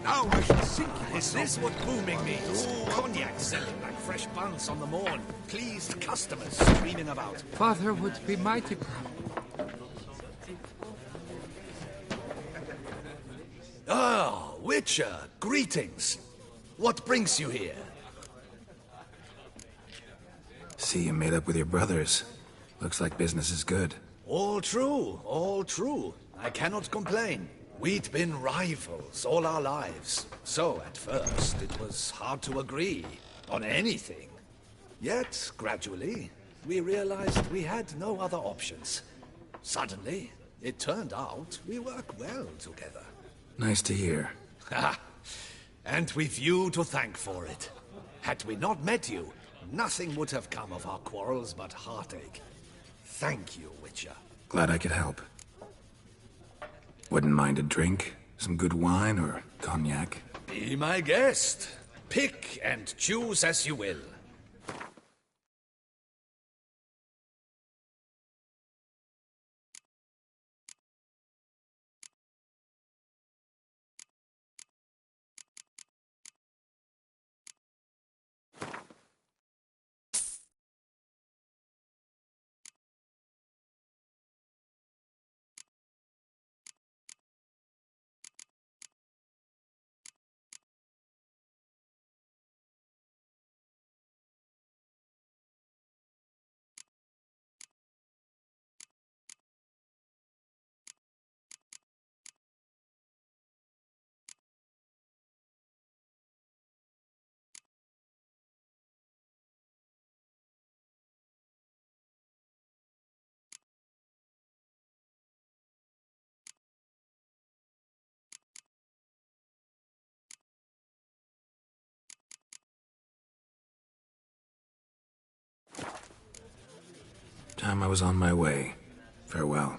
Now I shall sink you. Is this what booming means? Cognac selling like fresh buns on the morn. Pleased customers screaming about. Father would be mighty proud. Ah, Witcher, greetings. What brings you here? See you made up with your brothers. Looks like business is good. All true, all true. I cannot complain. We'd been rivals all our lives. So, at first, it was hard to agree on anything. Yet, gradually, we realized we had no other options. Suddenly, it turned out we work well together. Nice to hear. Ha! And we've you to thank for it. Had we not met you, nothing would have come of our quarrels but heartache. Thank you, Witcher. Glad I could help. Wouldn't mind a drink, some good wine, or cognac. Be my guest. Pick and choose as you will. Time I was on my way. Farewell.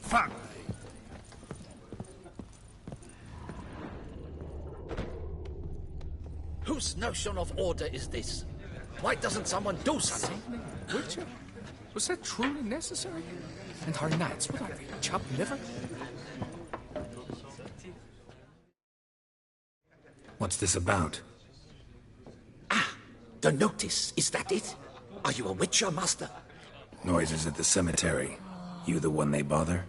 Fuck! Whose notion of order is this? Why doesn't someone do something? Witcher? Was that truly necessary? And our knights, what are they, chopped liver? What's this about? Ah, the notice, is that it? Are you a Witcher, master? Noises at the cemetery. You the one they bother?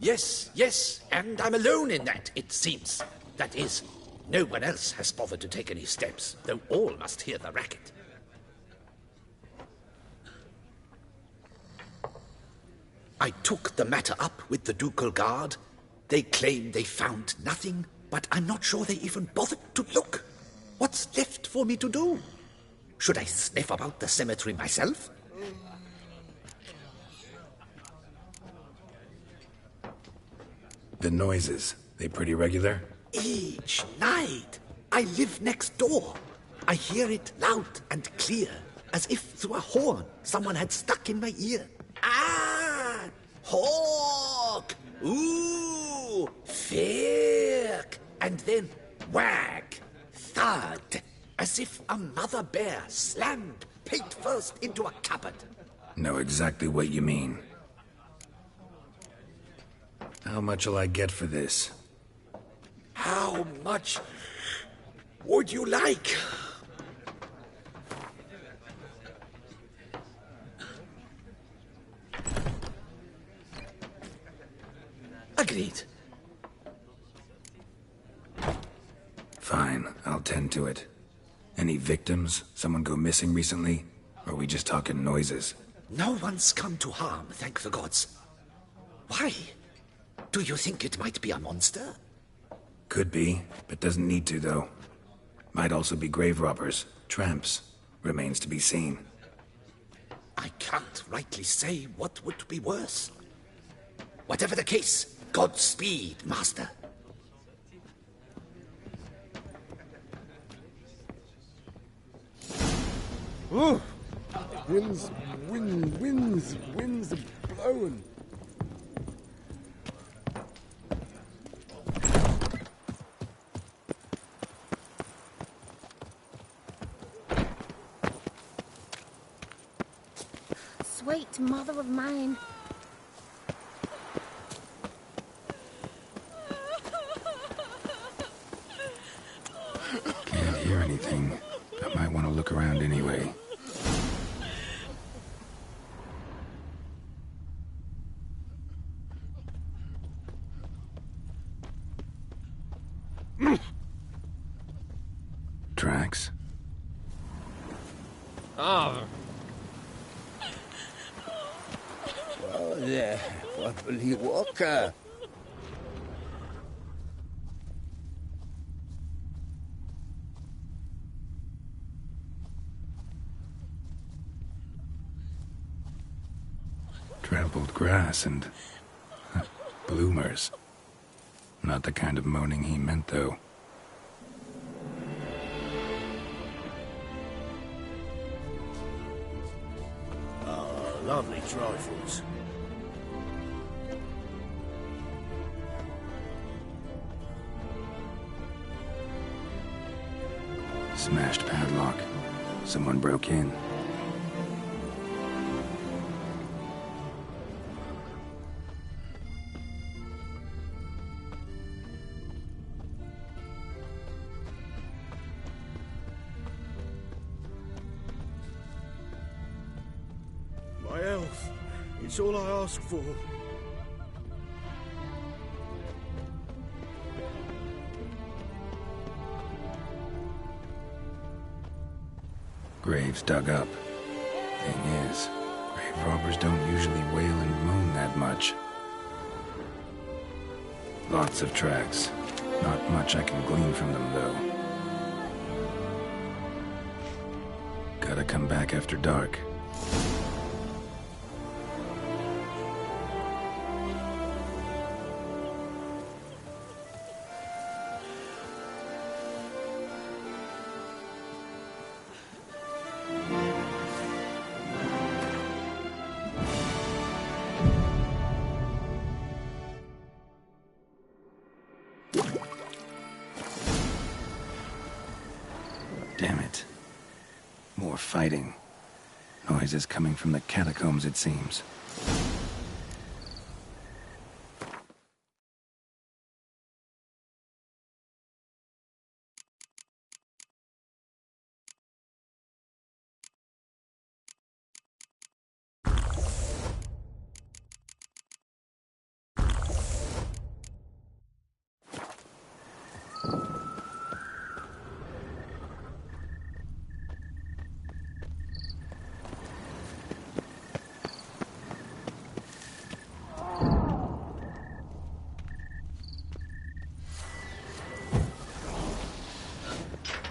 Yes, yes, and I'm alone in that, it seems. That is, no one else has bothered to take any steps, though all must hear the racket. I took the matter up with the ducal guard. They claim they found nothing, but I'm not sure they even bothered to look. What's left for me to do? Should I sniff about the cemetery myself? The noises, they pretty regular? Each night. I live next door. I hear it loud and clear, as if through a horn someone had stuck in my ear. Ah! Hawk! Ooh! Firk! And then whack! Thud! As if a mother bear slammed pate first into a cupboard. Know exactly what you mean. How much'll I get for this? How much would you like? Agreed. Fine, I'll tend to it. Any victims? Someone go missing recently? Or are we just talking noises? No one's come to harm, thank the gods. Why? Do you think it might be a monster? Could be, but doesn't need to, though. Might also be grave robbers, tramps. Remains to be seen. I can't rightly say what would be worse. Whatever the case, Godspeed, Master. Oh, winds are blowing. Sweet mother of mine. Can't hear anything. I might want to look around anyway. Tracks? Oh, there. What will he walk? Trampled grass and bloomers. Not the kind of moaning he meant, though. Oh, lovely trifles. Smashed padlock. Someone broke in. My health. It's all I ask for. Graves dug up. Thing is, grave robbers don't usually wail and moan that much. Lots of tracks. Not much I can glean from them, though. Gotta come back after dark. Damn it. More fighting. Noises coming from the catacombs, it seems.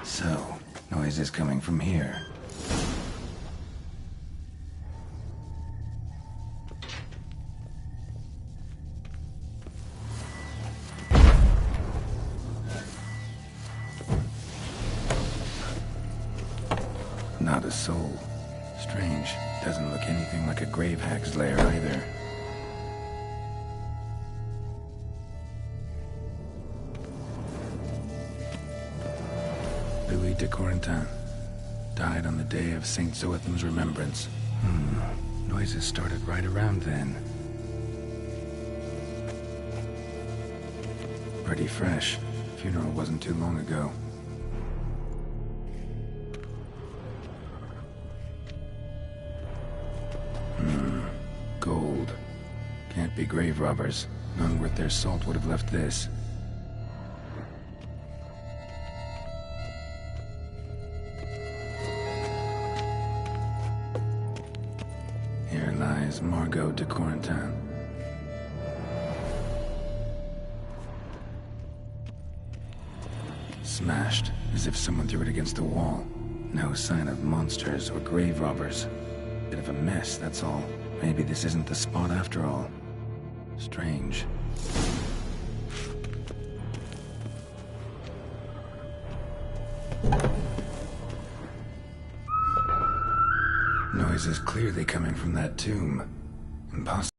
So, noises coming from here. Not a soul. Strange. Doesn't look anything like a grave hack's lair either. Louis de Corentin. Died on the day of Saint Zoetham's remembrance. Noises started right around then. Pretty fresh. Funeral wasn't too long ago. Gold. Can't be grave robbers. None worth their salt would have left this. Here lies Margot de Corentin. Smashed, as if someone threw it against the wall. No sign of monsters or grave robbers. Bit of a mess, that's all. Maybe this isn't the spot after all. Strange. Noise is clearly coming from that tomb. Impossible.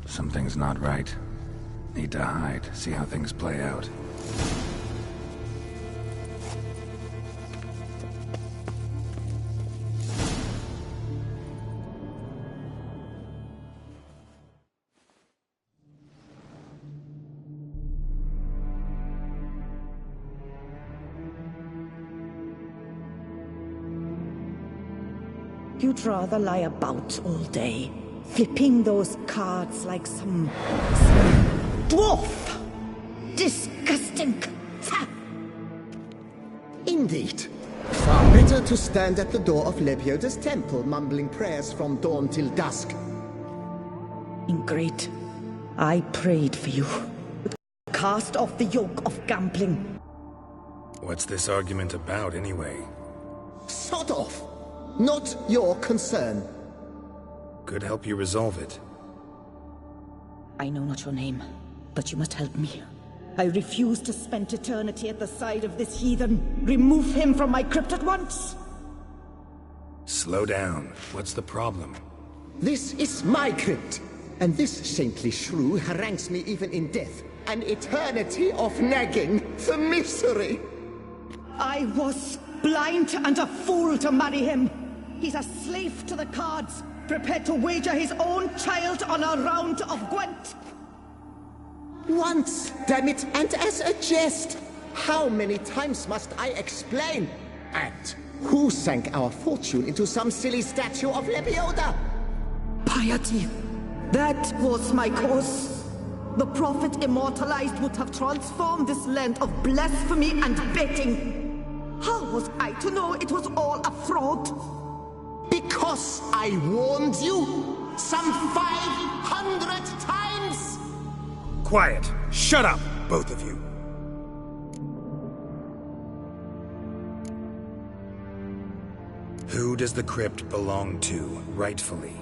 Something's not right. Need to hide, see how things play out. You'd rather lie about all day, flipping those cards like some dwarf. Disgusting. Indeed. Far better to stand at the door of Lepioda's temple, mumbling prayers from dawn till dusk. Ingrate, I prayed for you. Cast off the yoke of gambling. What's this argument about, anyway? Sod off! Not your concern. Could help you resolve it. I know not your name, but you must help me. I refuse to spend eternity at the side of this heathen. Remove him from my crypt at once! Slow down. What's the problem? This is my crypt, and this saintly shrew harangues me even in death. An eternity of nagging, the misery! I was blind and a fool to marry him. He's a slave to the cards, prepared to wager his own child on a round of Gwent. Once, damn it, and as a jest! How many times must I explain? And who sank our fortune into some silly statue of Lepioda? Piety. That was my cause. The prophet immortalized would have transformed this land of blasphemy and betting. How was I to know it was all a fraud? Because I warned you some 500 times! Quiet! Shut up, both of you! Who does the crypt belong to, rightfully?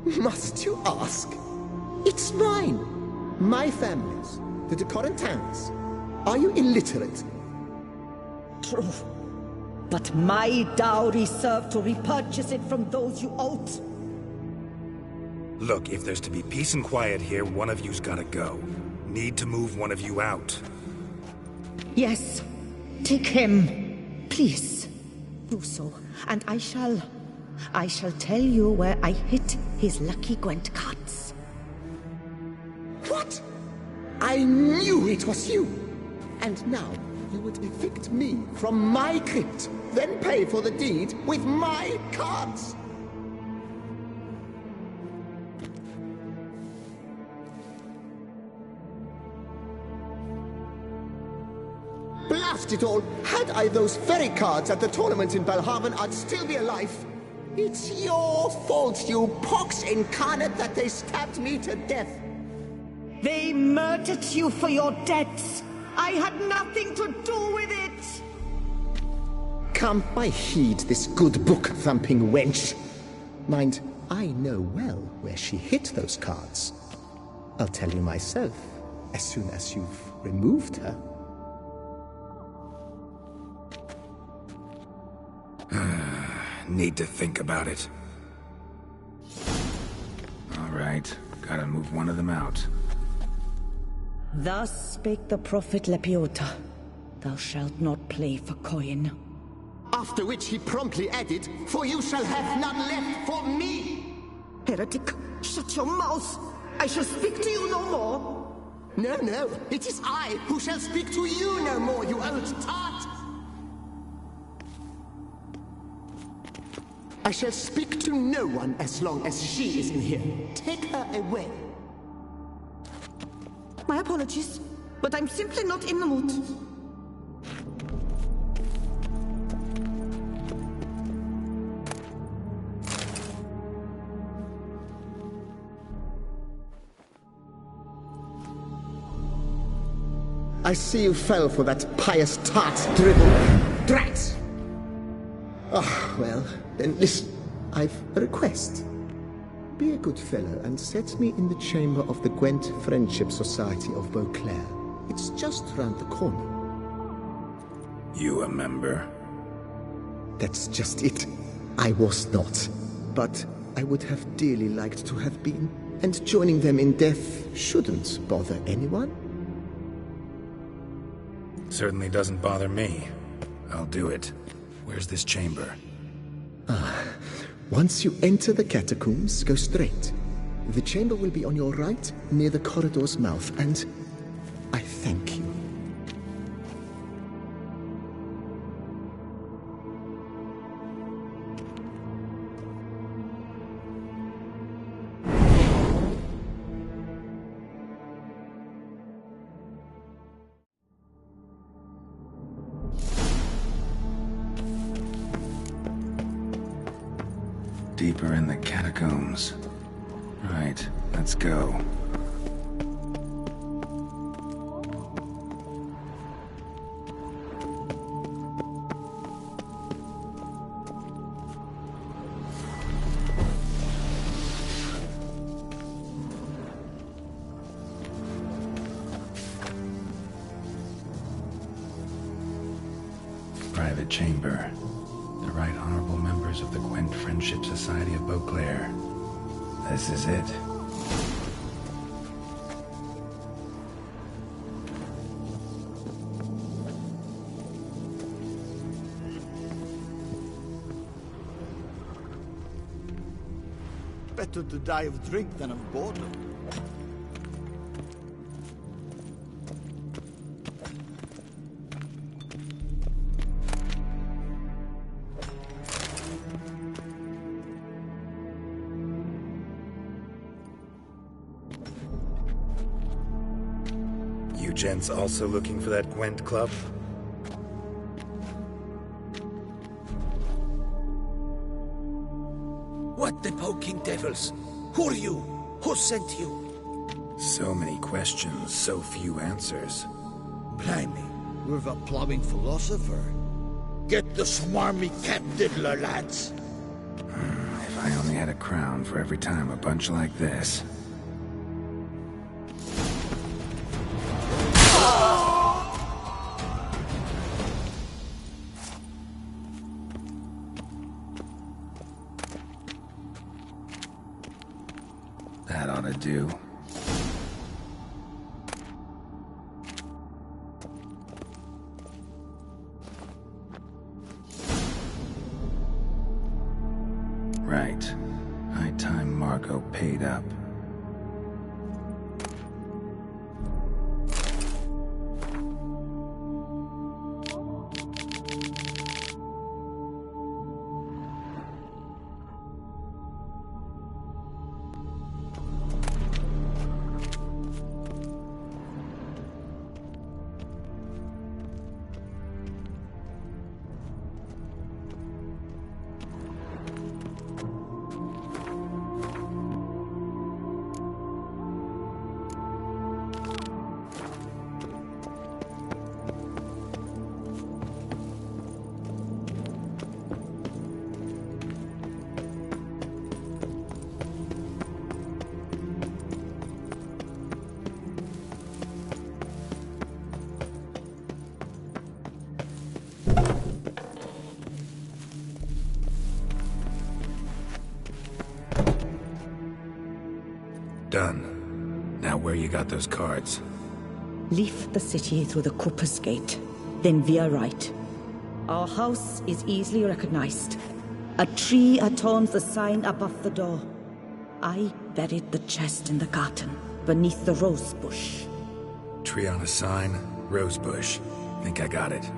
Must you ask? It's mine. My family's. The de Corentins. Are you illiterate? True. But my dowry served to repurchase it from those you owed. Look, if there's to be peace and quiet here, one of you's gotta go. Need to move one of you out. Yes. Take him. Please. Do so. And I shall tell you where I hid his lucky Gwent cards. What? I knew it was you! And now you would evict me from my crypt, then pay for the deed with my cards! Blast it all! Had I those very cards at the tournament in Belhaven, I'd still be alive. It's your fault, you pox incarnate, that they stabbed me to death. They murdered you for your debts. I had nothing to do with it. Come, I heed this good book-thumping wench. Mind, I know well where she hid those cards. I'll tell you myself, as soon as you've removed her. Need to think about it. All right, gotta move one of them out. Thus spake the prophet Lepioda. Thou shalt not play for coin. After which he promptly added, "For you shall have none left for me!" Heretic, shut your mouth! I shall speak to you no more! No, no, it is I who shall speak to you no more, you old tart! I shall speak to no one as long as she is in here. Take her away. My apologies, but I'm simply not in the mood. I see you fell for that pious tart dribble. Drat! Ah, well, then listen. I've a request. Be a good fellow and set me in the chamber of the Gwent Friendship Society of Beauclair. It's just round the corner. You a member? That's just it. I was not. But I would have dearly liked to have been. And joining them in death shouldn't bother anyone. Certainly doesn't bother me. I'll do it. Where's this chamber? Once you enter the catacombs, go straight. The chamber will be on your right, near the corridor's mouth, and I thank you. Deeper in the catacombs. Right, let's go. Private chamber. The Right Honorable members of the Gwent Friendship Society of Beauclair. This is it. Better to die of drink than of boredom. You gents also looking for that Gwent club? What the poking devils? Who are you? Who sent you? So many questions, so few answers. Blimey, we're a plodding philosopher. Get the smarmy cat diddler, lads. If I only had a crown for every time a bunch like this. That ought to do. Right. High time Margot paid up. Done. Now where you got those cards? Leave the city through the Cooper's Gate, then veer right. Our house is easily recognized. A tree adorns the sign above the door. I buried the chest in the garden, beneath the rose bush. Tree on a sign, rose bush. Think I got it.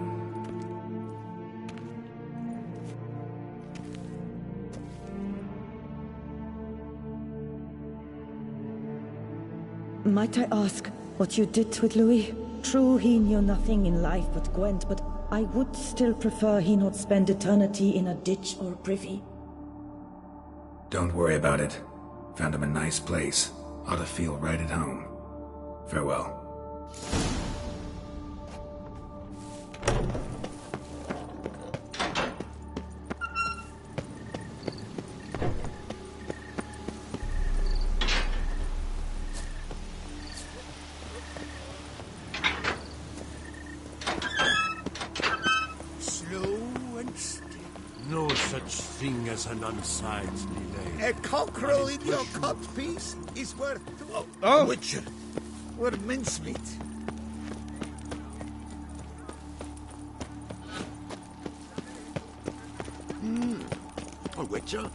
Might I ask what you did with Louis? True, he knew nothing in life but Gwent, but I would still prefer he not spend eternity in a ditch or a privy. Don't worry about it. Found him a nice place. Ought to feel right at home. Farewell. such thing as an unsightly lady. A cockerel in your cut piece is worth Witcher. We're mincemeat. A Witcher?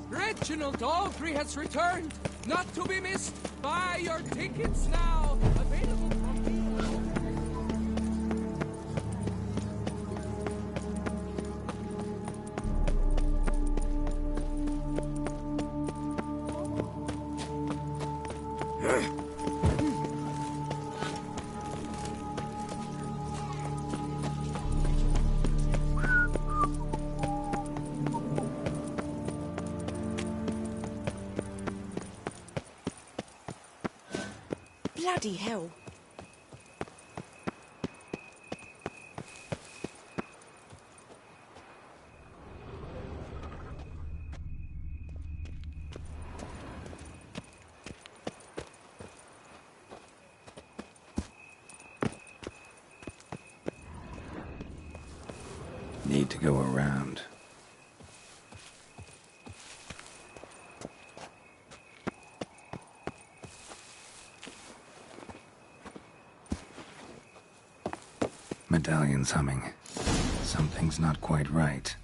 Reginald Daltrey has returned, not to be missed. Buy your tickets now. Available from... Bloody hell. Need to go around. Medallion's humming. Something's not quite right.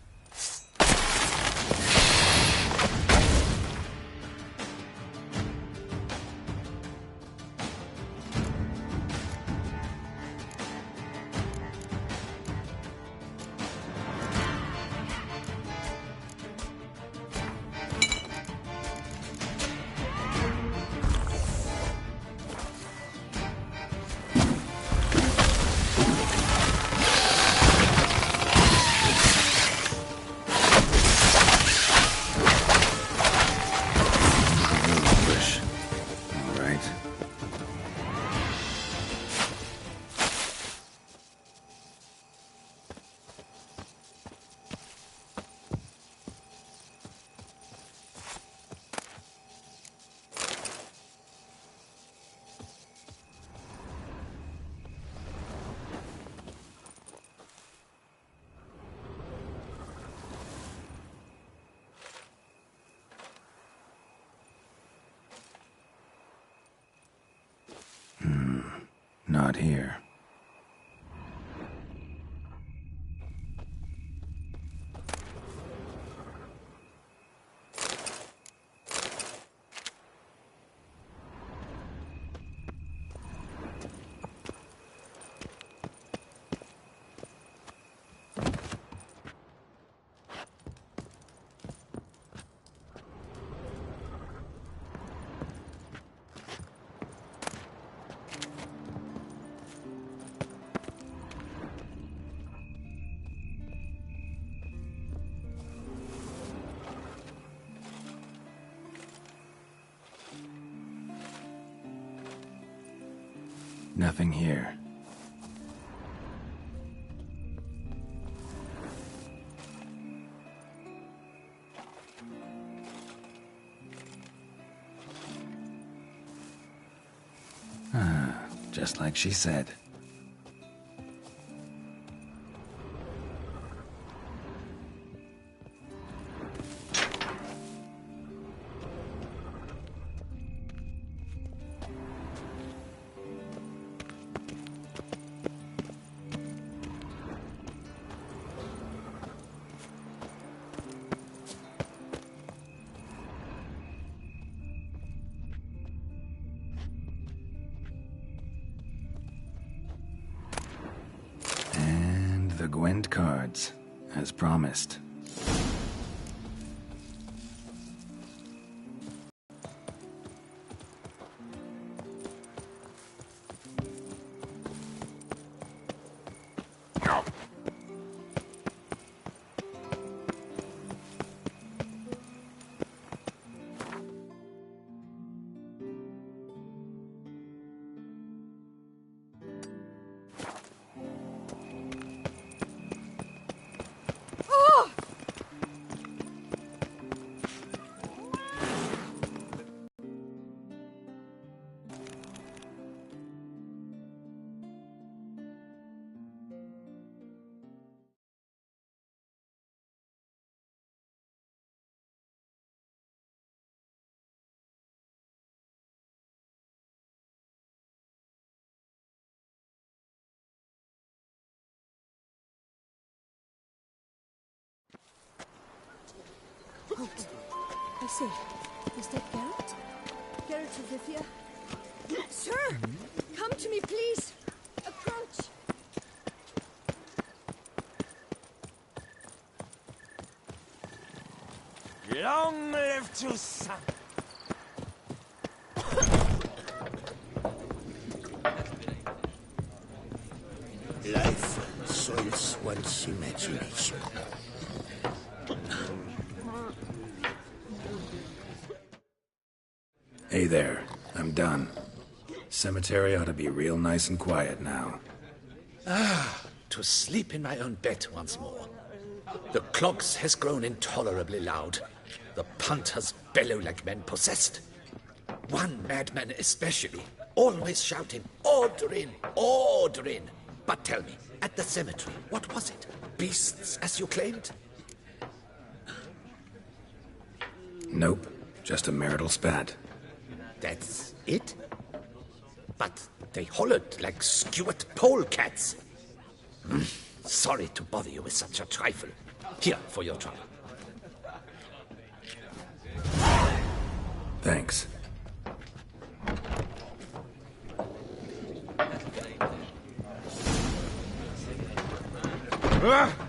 Not here. Nothing here. Just like she said. The Gwent cards, as promised. I see. Is that Garrett? Garrett Olivia? Sir! Come to me, please! Approach! Long live Toussaint! Life soils one's imagination. Hey there, I'm done. Cemetery ought to be real nice and quiet now. To sleep in my own bed once more. The clogs has grown intolerably loud. The punters bellow like men possessed. One madman especially, always shouting, "Order in! Order in!" But tell me, at the cemetery, what was it? Beasts, as you claimed? Nope, just a marital spat. That's it? But they hollered like skewered polecats. Sorry to bother you with such a trifle. Here, for your trouble. Thanks. Ah!